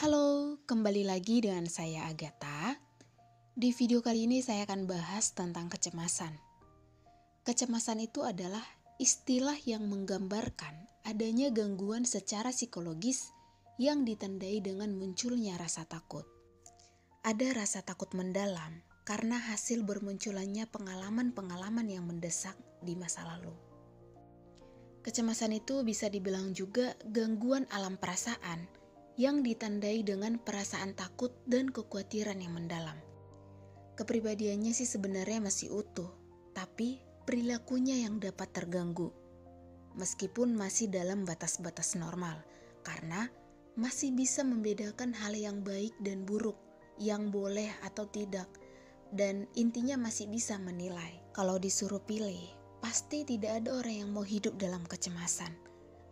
Halo, kembali lagi dengan saya Agatha. Di video kali ini saya akan bahas tentang kecemasan. Kecemasan itu adalah istilah yang menggambarkan adanya gangguan secara psikologis yang ditandai dengan munculnya rasa takut. Ada rasa takut mendalam karena hasil bermunculannya pengalaman-pengalaman yang mendesak di masa lalu. Kecemasan itu bisa dibilang juga gangguan alam perasaan yang ditandai dengan perasaan takut dan kekhawatiran yang mendalam. Kepribadiannya sih sebenarnya masih utuh, tapi perilakunya yang dapat terganggu. Meskipun masih dalam batas-batas normal, karena masih bisa membedakan hal yang baik dan buruk, yang boleh atau tidak, dan intinya masih bisa menilai. Kalau disuruh pilih, pasti tidak ada orang yang mau hidup dalam kecemasan,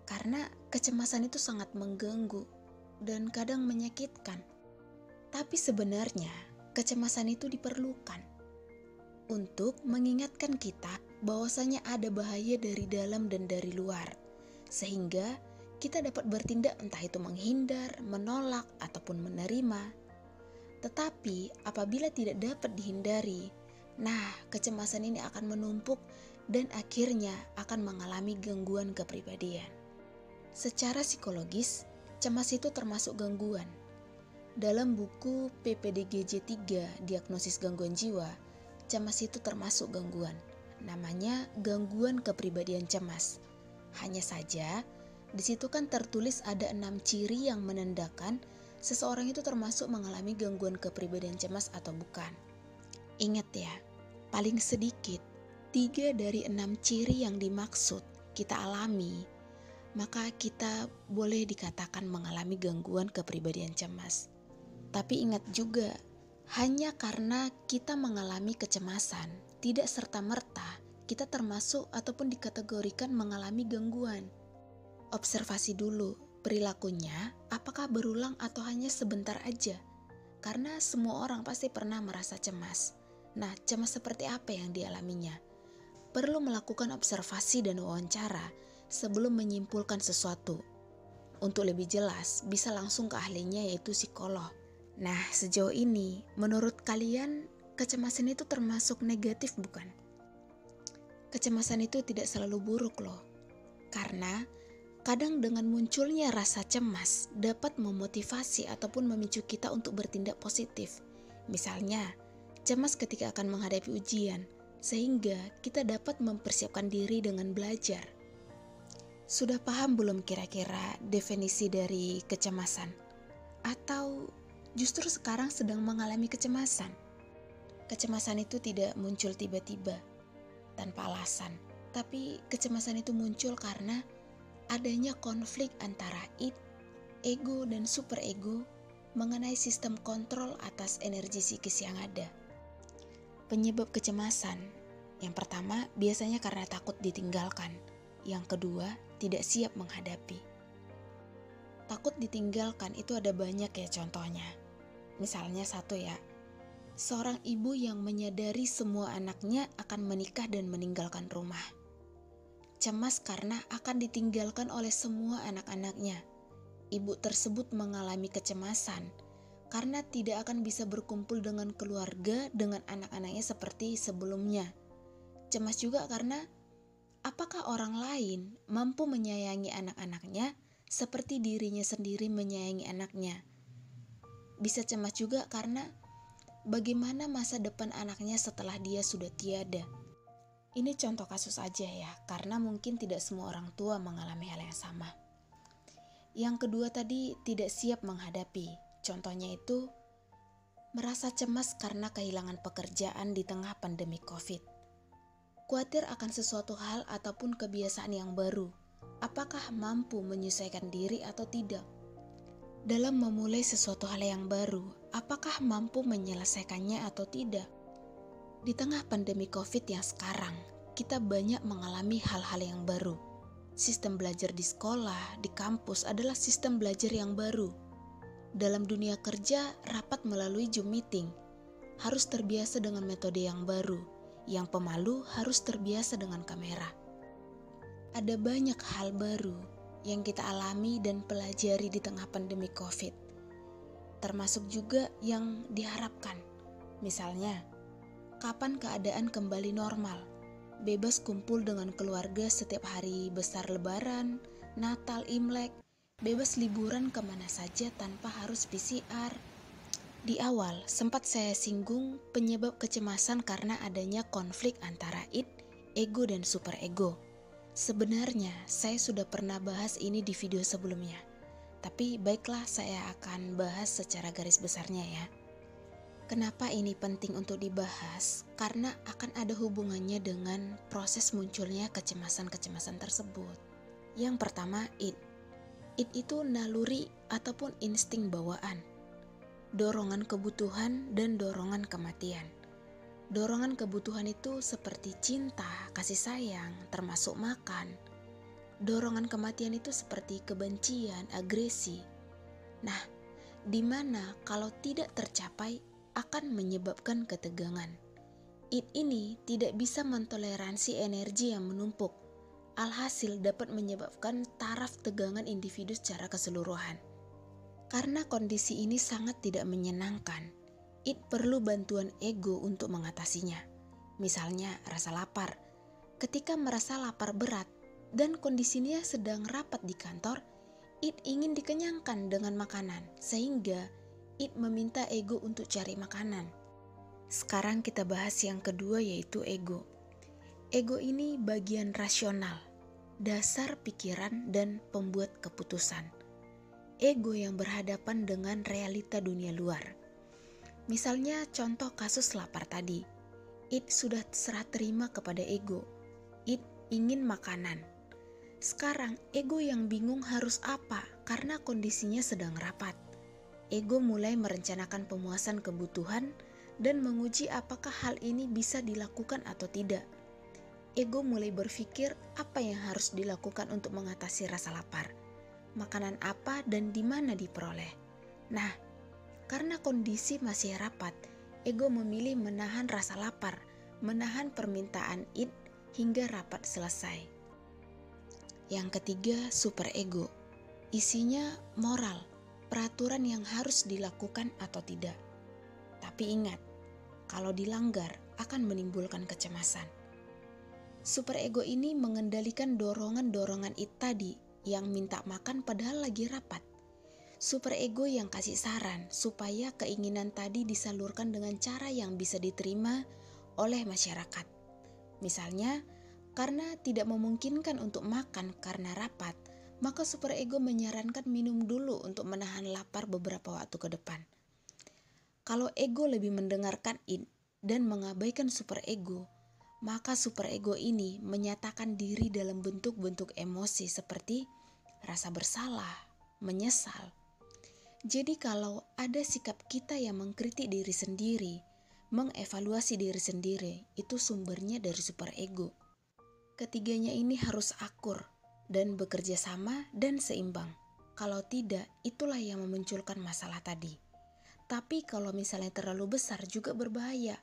karena kecemasan itu sangat mengganggu dan kadang menyakitkan. Tapi sebenarnya kecemasan itu diperlukan untuk mengingatkan kita bahwasanya ada bahaya dari dalam dan dari luar, sehingga kita dapat bertindak entah itu menghindar, menolak, ataupun menerima. Tetapi apabila tidak dapat dihindari, nah kecemasan ini akan menumpuk dan akhirnya akan mengalami gangguan kepribadian. Secara psikologis, cemas itu termasuk gangguan. Dalam buku PPDGJ 3, Diagnosis Gangguan Jiwa, cemas itu termasuk gangguan. Namanya gangguan kepribadian cemas. Hanya saja, di situ kan tertulis ada 6 ciri yang menandakan seseorang itu termasuk mengalami gangguan kepribadian cemas atau bukan. Ingat ya, paling sedikit 3 dari 6 ciri yang dimaksud kita alami, maka kita boleh dikatakan mengalami gangguan kepribadian cemas. Tapi ingat juga, hanya karena kita mengalami kecemasan, tidak serta-merta kita termasuk ataupun dikategorikan mengalami gangguan. Observasi dulu perilakunya, apakah berulang atau hanya sebentar aja. Karena semua orang pasti pernah merasa cemas. Nah, cemas seperti apa yang dialaminya? Perlu melakukan observasi dan wawancara sebelum menyimpulkan sesuatu. Untuk lebih jelas, bisa langsung ke ahlinya yaitu psikolog. Nah, sejauh ini, menurut kalian, kecemasan itu termasuk negatif bukan? Kecemasan itu tidak selalu buruk loh. Karena kadang dengan munculnya rasa cemas dapat memotivasi ataupun memicu kita untuk bertindak positif. Misalnya, cemas ketika akan menghadapi ujian, sehingga kita dapat mempersiapkan diri dengan belajar. Sudah paham belum kira-kira definisi dari kecemasan? Atau justru sekarang sedang mengalami kecemasan? Kecemasan itu tidak muncul tiba-tiba, tanpa alasan. Tapi kecemasan itu muncul karena adanya konflik antara ego dan superego mengenai sistem kontrol atas energi psikis yang ada. Penyebab kecemasan, yang pertama biasanya karena takut ditinggalkan. Yang kedua, tidak siap menghadapi. Takut ditinggalkan itu ada banyak ya contohnya. Misalnya satu ya, seorang ibu yang menyadari semua anaknya akan menikah dan meninggalkan rumah. Cemas karena akan ditinggalkan oleh semua anak-anaknya. Ibu tersebut mengalami kecemasan karena tidak akan bisa berkumpul dengan keluarga dengan anak-anaknya seperti sebelumnya. Cemas juga karena apakah orang lain mampu menyayangi anak-anaknya seperti dirinya sendiri menyayangi anaknya? Bisa cemas juga karena bagaimana masa depan anaknya setelah dia sudah tiada. Ini contoh kasus aja ya, karena mungkin tidak semua orang tua mengalami hal yang sama. Yang kedua tadi, tidak siap menghadapi. Contohnya itu, merasa cemas karena kehilangan pekerjaan di tengah pandemi COVID. Khawatir akan sesuatu hal ataupun kebiasaan yang baru. Apakah mampu menyesuaikan diri atau tidak? Dalam memulai sesuatu hal yang baru, apakah mampu menyelesaikannya atau tidak? Di tengah pandemi COVID yang sekarang, kita banyak mengalami hal-hal yang baru. Sistem belajar di sekolah, di kampus adalah sistem belajar yang baru. Dalam dunia kerja, rapat melalui Zoom meeting. Harus terbiasa dengan metode yang baru. Yang pemalu harus terbiasa dengan kamera. Ada banyak hal baru yang kita alami dan pelajari di tengah pandemi COVID. termasuk juga yang diharapkan. Misalnya, kapan keadaan kembali normal, bebas kumpul dengan keluarga setiap hari besar Lebaran, Natal, Imlek, bebas liburan kemana saja tanpa harus PCR. Di awal, sempat saya singgung penyebab kecemasan karena adanya konflik antara id, ego, dan superego. Sebenarnya, saya sudah pernah bahas ini di video sebelumnya. Tapi baiklah, saya akan bahas secara garis besarnya ya. Kenapa ini penting untuk dibahas? Karena akan ada hubungannya dengan proses munculnya kecemasan-kecemasan tersebut. Yang pertama, id. Id itu naluri ataupun insting bawaan. Dorongan kebutuhan dan dorongan kematian. Dorongan kebutuhan itu seperti cinta, kasih sayang, termasuk makan. Dorongan kematian itu seperti kebencian, agresi. Nah, di mana kalau tidak tercapai akan menyebabkan ketegangan. Id ini tidak bisa mentoleransi energi yang menumpuk. Alhasil dapat menyebabkan taraf tegangan individu secara keseluruhan. Karena kondisi ini sangat tidak menyenangkan, id perlu bantuan ego untuk mengatasinya. Misalnya rasa lapar. Ketika merasa lapar berat dan kondisinya sedang rapat di kantor, id ingin dikenyangkan dengan makanan, sehingga id meminta ego untuk cari makanan. Sekarang kita bahas yang kedua, yaitu ego. Ego ini bagian rasional, dasar pikiran dan pembuat keputusan. Ego yang berhadapan dengan realita dunia luar. Misalnya contoh kasus lapar tadi. Id sudah serah terima kepada ego. Id ingin makanan. Sekarang ego yang bingung harus apa karena kondisinya sedang rapat. Ego mulai merencanakan pemuasan kebutuhan dan menguji apakah hal ini bisa dilakukan atau tidak. Ego mulai berpikir apa yang harus dilakukan untuk mengatasi rasa lapar. Makanan apa dan di mana diperoleh. Nah, karena kondisi masih rapat, ego memilih menahan rasa lapar, menahan permintaan id hingga rapat selesai. Yang ketiga, superego. Isinya moral, peraturan yang harus dilakukan atau tidak. Tapi ingat, kalau dilanggar akan menimbulkan kecemasan. Superego ini mengendalikan dorongan-dorongan id tadi yang minta makan padahal lagi rapat. Superego yang kasih saran supaya keinginan tadi disalurkan dengan cara yang bisa diterima oleh masyarakat. Misalnya, karena tidak memungkinkan untuk makan karena rapat, maka superego menyarankan minum dulu untuk menahan lapar beberapa waktu ke depan. Kalau ego lebih mendengarkan id dan mengabaikan superego, maka superego ini menyatakan diri dalam bentuk-bentuk emosi seperti rasa bersalah, menyesal. Jadi kalau ada sikap kita yang mengkritik diri sendiri, mengevaluasi diri sendiri, itu sumbernya dari superego. Ketiganya ini harus akur dan bekerja sama dan seimbang. Kalau tidak, itulah yang memunculkan masalah tadi. Tapi kalau misalnya terlalu besar juga berbahaya.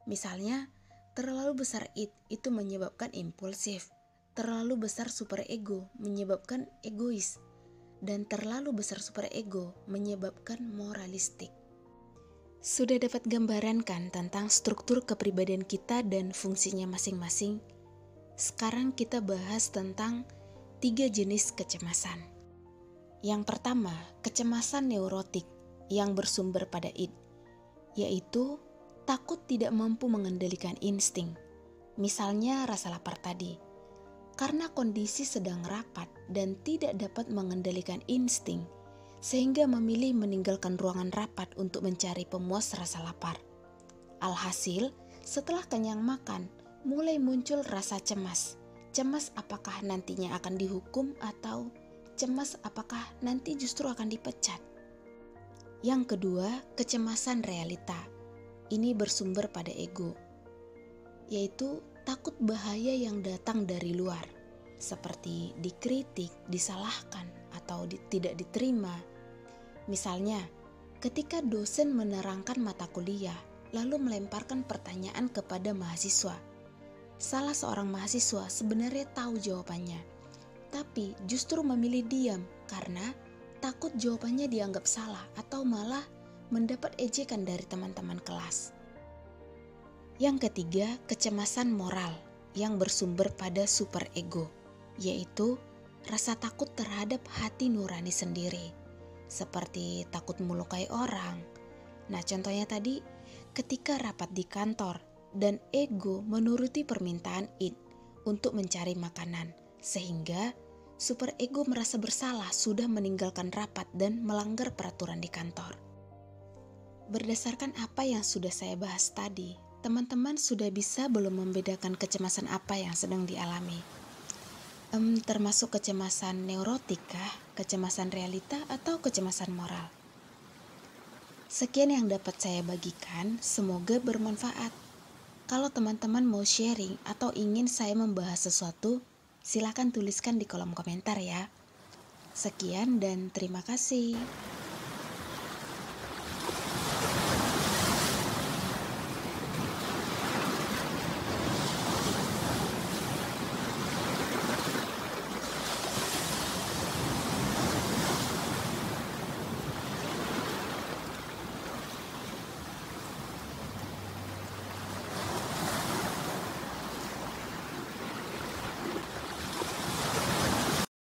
Misalnya, terlalu besar id itu menyebabkan impulsif. Terlalu besar superego menyebabkan egois. Dan terlalu besar superego menyebabkan moralistik. Sudah dapat gambaran kan tentang struktur kepribadian kita dan fungsinya masing-masing? Sekarang kita bahas tentang 3 jenis kecemasan. Yang pertama, kecemasan neurotik yang bersumber pada id, yaitu takut tidak mampu mengendalikan insting. Misalnya rasa lapar tadi. Karena kondisi sedang rapat dan tidak dapat mengendalikan insting, sehingga memilih meninggalkan ruangan rapat untuk mencari pemuas rasa lapar. Alhasil, setelah kenyang makan, mulai muncul rasa cemas. Cemas apakah nantinya akan dihukum atau cemas apakah nanti justru akan dipecat. Yang kedua, kecemasan realita. Ini bersumber pada ego, yaitu takut bahaya yang datang dari luar, seperti dikritik, disalahkan, atau tidak diterima. Misalnya, ketika dosen menerangkan mata kuliah, lalu melemparkan pertanyaan kepada mahasiswa. Salah seorang mahasiswa sebenarnya tahu jawabannya, tapi justru memilih diam karena takut jawabannya dianggap salah atau malah mendapat ejekan dari teman-teman kelas. Yang ketiga, kecemasan moral yang bersumber pada superego, yaitu rasa takut terhadap hati nurani sendiri, seperti takut melukai orang. Nah, contohnya tadi ketika rapat di kantor dan ego menuruti permintaan id untuk mencari makanan, sehingga superego merasa bersalah sudah meninggalkan rapat dan melanggar peraturan di kantor. Berdasarkan apa yang sudah saya bahas tadi, teman-teman sudah bisa belum membedakan kecemasan apa yang sedang dialami? Termasuk kecemasan neurotik kah, kecemasan realita, atau kecemasan moral? Sekian yang dapat saya bagikan, semoga bermanfaat. Kalau teman-teman mau sharing atau ingin saya membahas sesuatu, silakan tuliskan di kolom komentar ya. Sekian dan terima kasih.